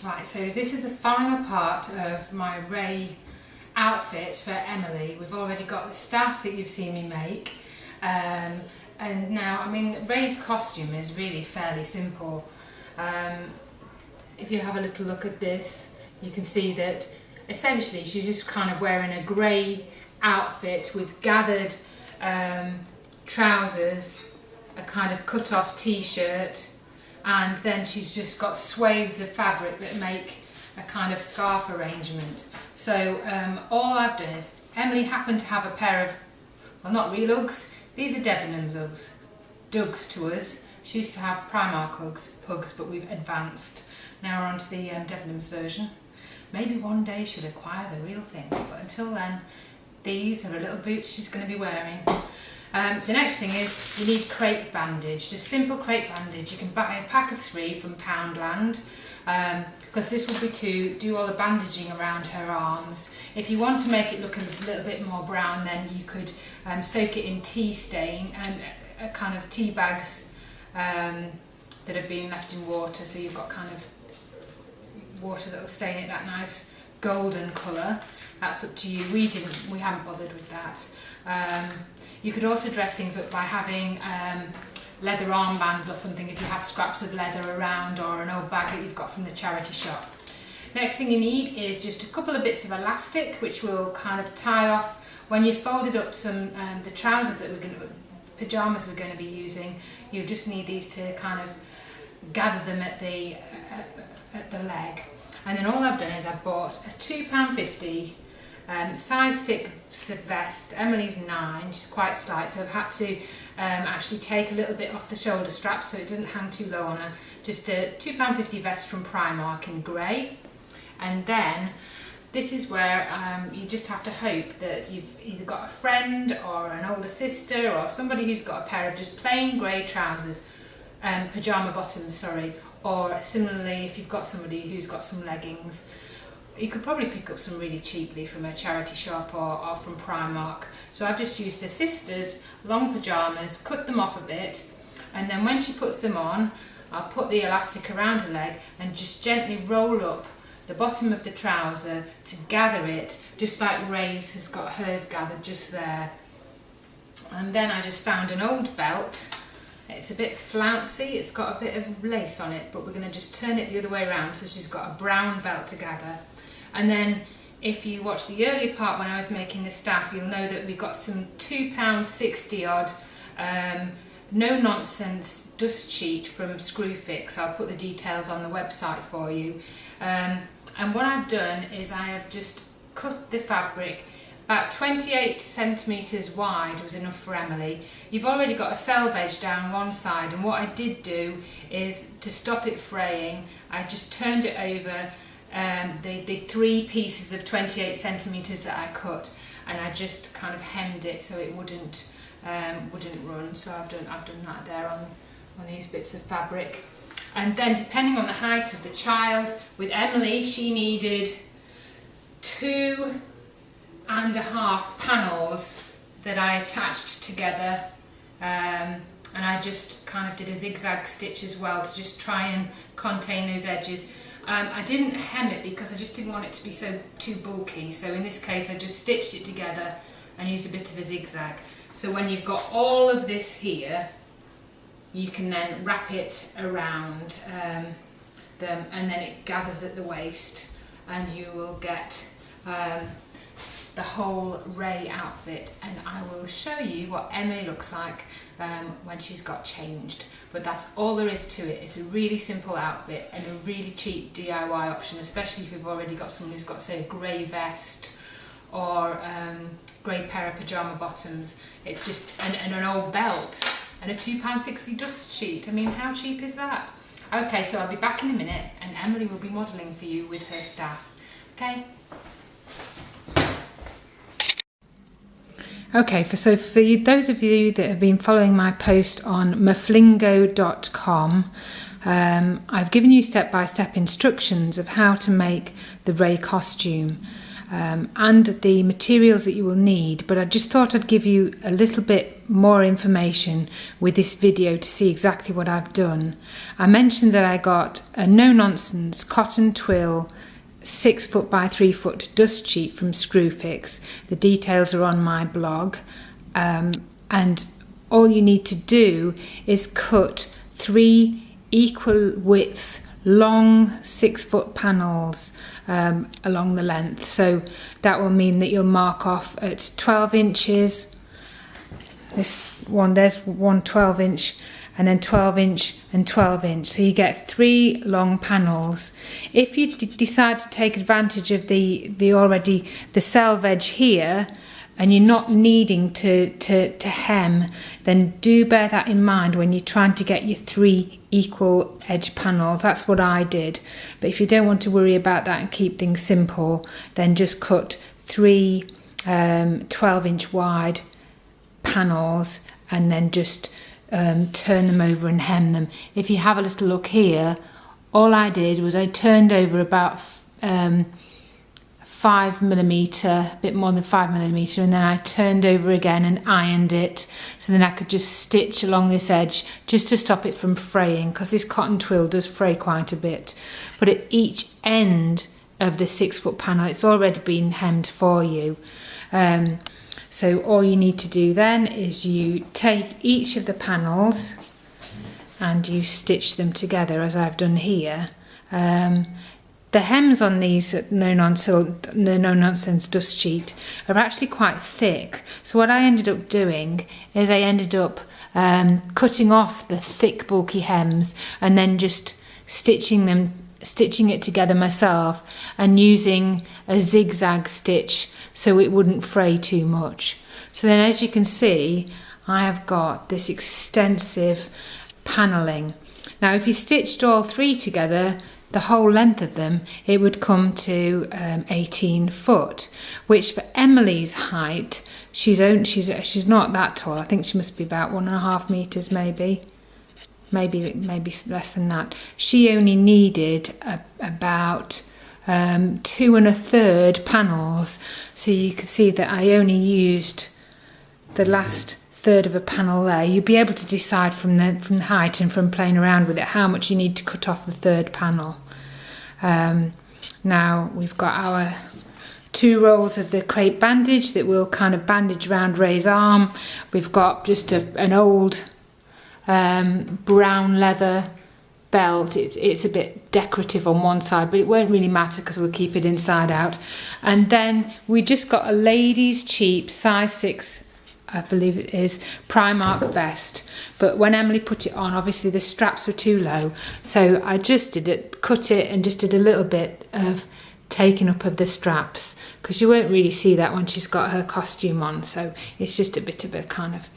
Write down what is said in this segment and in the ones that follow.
Right, so this is the final part of my Ray outfit for Emily. We've already got the staff that you've seen me make, and now, I mean, Ray's costume is really fairly simple. If you have a little look at this, you can see that essentially she's just kind of wearing a grey outfit with gathered trousers, a kind of cut-off t-shirt, and then she's just got swathes of fabric that make a kind of scarf arrangement. So all I've done is, Emily happened to have a pair of, well, not real Uggs, these are Debenham's Uggs, Uggs to us. She used to have Primark Uggs, Puggs, but we've advanced. Now we're on to the Debenham's version. Maybe one day she'll acquire the real thing, but until then, these are a little boots she's going to be wearing. The next thing is you need crepe bandage, just simple crepe bandage. You can buy a pack of 3 from Poundland, because this will be to do all the bandaging around her arms. If you want to make it look a little bit more brown, then you could soak it in tea stain and kind of tea bags that have been left in water, so you've got kind of water that will stain it that nice golden colour. That's up to you. We haven't bothered with that. You could also dress things up by having leather armbands or something if you have scraps of leather around, or an old bag that you've got from the charity shop. Next thing you need is just a couple of bits of elastic, which will kind of tie off when you've folded up some the trousers that pyjamas we're going to be using. You just need these to kind of gather them at the leg. And then all I've done is I've bought a £2.50 size 6 vest. Emily's 9, she's quite slight, so I've had to actually take a little bit off the shoulder straps so it doesn't hang too low on her. Just a £2.50 vest from Primark in grey. And then this is where you just have to hope that you've either got a friend or an older sister or somebody who's got a pair of just plain grey trousers, pyjama bottoms, sorry, or similarly if you've got somebody who's got some leggings. You could probably pick up some really cheaply from a charity shop or from Primark. So I've just used her sister's long pyjamas, cut them off a bit, and then when she puts them on, I'll put the elastic around her leg and just gently roll up the bottom of the trouser to gather it, just like Reys has got hers gathered just there. And then I just found an old belt. It's a bit flouncy, it's got a bit of lace on it, but we're going to just turn it the other way around so she's got a brown belt to gather. And then if you watch the earlier part when I was making the staff, you'll know that we got some £2.60 odd no nonsense dust sheet from Screwfix. I'll put the details on the website for you. And what I've done is I have just cut the fabric. About 28 centimetres wide was enough for Emily. You've already got a selvage down one side, and what I did do is, to stop it fraying, I just turned it over the 3 pieces of 28 centimetres that I cut, and I just kind of hemmed it so it wouldn't run. So I've done that there on these bits of fabric. And then depending on the height of the child, with Emily she needed 2.5 panels that I attached together, and I just kind of did a zigzag stitch as well to just try and contain those edges. I didn't hem it because I just didn't want it to be too bulky, so in this case I just stitched it together and used a bit of a zigzag. So when you've got all of this here, you can then wrap it around them, and then it gathers at the waist, and you will get the whole Ray outfit. And I will show you what Emily looks like when she's got changed. But that's all there is to it. It's a really simple outfit and a really cheap DIY option, especially if you've already got someone who's got, say, a grey vest or grey pair of pyjama bottoms. It's just an old belt and a £2.60 dust sheet. I mean, how cheap is that? Okay, so I'll be back in a minute and Emily will be modelling for you with her staff. Okay? Okay, so for those of you that have been following my post on maflingo.com, I've given you step-by-step instructions of how to make the Ray costume. and the materials that you will need, but I just thought I'd give you a little bit more information with this video to see exactly what I've done. I mentioned that I got a no-nonsense cotton twill 6 foot by 3 foot dust sheet from Screwfix. The details are on my blog, and all you need to do is cut 3 equal width long 6 foot panels along the length. So that will mean that you'll mark off at 12 inches. There's one 12 inch, and then 12 inch and 12 inch. So you get 3 long panels. If you decide to take advantage of the selve edge here, and you're not needing to hem, then do bear that in mind when you're trying to get your 3 equal edge panels. That's what I did. But if you don't want to worry about that and keep things simple, then just cut 3 12-inch wide panels, and then just turn them over and hem them. If you have a little look here, all I did was I turned over about 5mm, a bit more than 5mm, and then I turned over again and ironed it, so then I could just stitch along this edge just to stop it from fraying, because this cotton twill does fray quite a bit. But at each end of the 6 foot panel, it's already been hemmed for you. So all you need to do then is you take each of the panels and you stitch them together, as I've done here. The hems on these no-nonsense dust sheet are actually quite thick. So what I ended up doing is I ended up cutting off the thick bulky hems and then just stitching it together myself, and using a zigzag stitch so it wouldn't fray too much. So then, as you can see, I have got this extensive panelling. Now if you stitched all 3 together, the whole length of them, it would come to 18 foot, which for Emily's height, she's not that tall. I think she must be about 1.5 meters, maybe less than that. She only needed about 2 1/3 panels, so you can see that I only used the last third of a panel there. You'll be able to decide from the height and from playing around with it how much you need to cut off the third panel. Now we've got our 2 rolls of the crepe bandage that will kind of bandage around Ray's arm. We've got just an old brown leather belt. It's a bit decorative on one side, but it won't really matter because we'll keep it inside out. And then we just got a ladies cheap size 6, I believe it is, Primark vest. But when Emily put it on, obviously the straps were too low, so I just cut it and just did a little bit of taking up of the straps, because you won't really see that when she's got her costume on. So it's just a bit of a kind of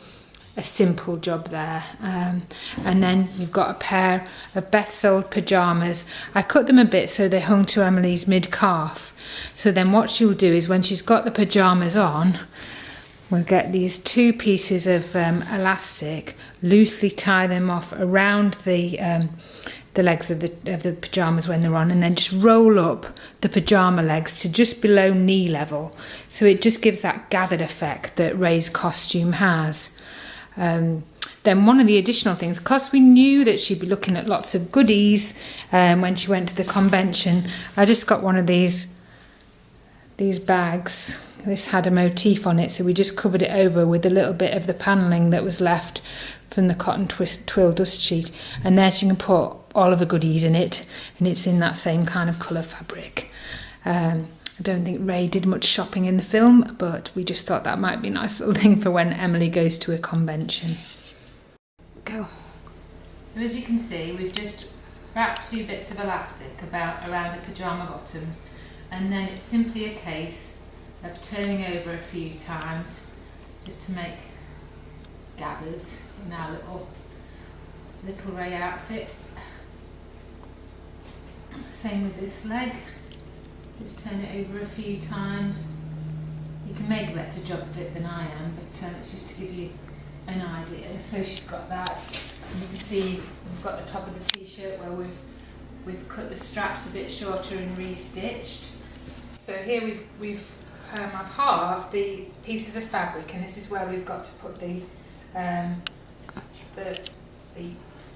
a simple job there. And then you've got a pair of Beth's old pyjamas. I cut them a bit so they hung to Emily's mid-calf. So then what she'll do is, when she's got the pyjamas on, we'll get these 2 pieces of elastic, loosely tie them off around the legs of the pyjamas when they're on, and then just roll up the pyjama legs to just below knee level. So it just gives that gathered effect that Ray's costume has. Then one of the additional things, because we knew that she'd be looking at lots of goodies when she went to the convention, I just got one of these bags. This had a motif on it, so we just covered it over with a little bit of the panelling that was left from the cotton twill dust sheet, and there she can put all of the goodies in it, and it's in that same kind of colour fabric. I don't think Ray did much shopping in the film, but we just thought that might be a nice little thing for when Emily goes to a convention. Go. So as you can see, we've just wrapped 2 bits of elastic around the pyjama bottoms, and then it's simply a case of turning over a few times just to make gathers in our little Ray outfit. Same with this leg, just turn it over a few times. You can make a better job of it than I am, but it's just to give you an idea. So she's got that, and you can see we've got the top of the t-shirt where we've cut the straps a bit shorter and re-stitched. So here I've halved the pieces of fabric, and this is where we've got to put the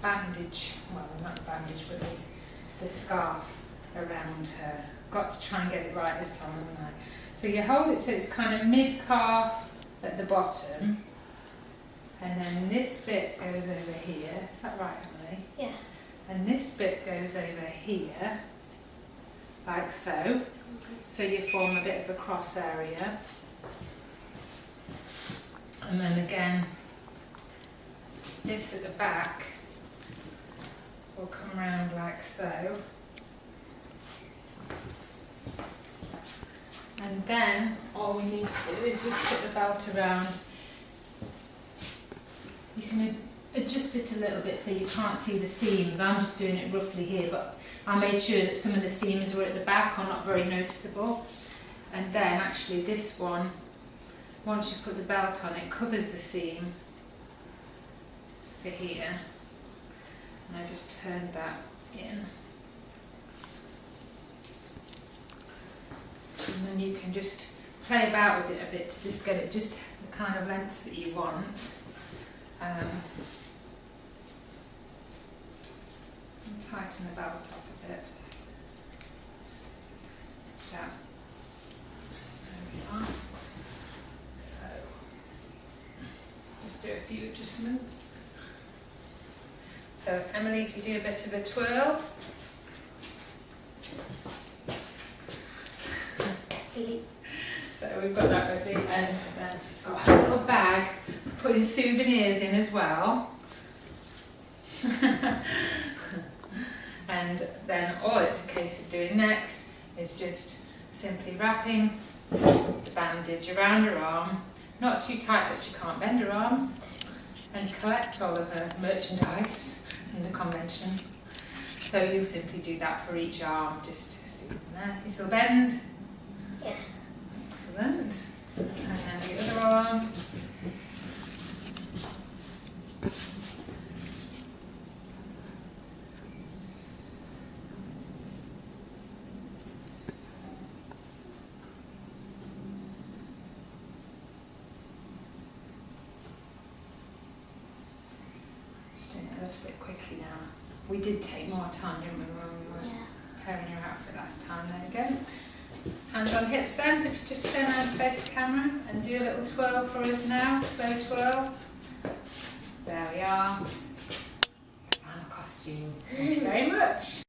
bandage, well not the bandage, but the scarf around her. Got to try and get it right this time, haven't I? So you hold it so it's kind of mid-calf at the bottom, and then this bit goes over here. Is that right, Emily? Yeah. And this bit goes over here, like so. So you form a bit of a cross area. And then again, this at the back will come round like so. And then all we need to do is just put the belt around. You can adjust it a little bit so you can't see the seams. I'm just doing it roughly here, but I made sure that some of the seams were at the back, are not very noticeable. And then actually this one, once you put the belt on, it covers the seam for here. And I just turned that in. And then you can just play about with it a bit to just get it just the kind of lengths that you want. And tighten the belt up a bit. So, there we are. So, just do a few adjustments. So, Emily, if you do a bit of a twirl. So we've got that ready, and then she's got a little bag putting souvenirs in as well. And then all it's a case of doing next is just simply wrapping the bandage around her arm, not too tight that she can't bend her arms, and collect all of her merchandise in the convention. So you'll simply do that for each arm, just do it there. You still bend? Yeah. Excellent. And then the other arm. Just doing it a little bit quickly now. We did take more time, didn't we, when we were preparing your outfit last time. There you go. Hands on hips then, if you just turn around to face the camera and do a little twirl for us now, slow twirl. There we are. Final costume. Thank you very much.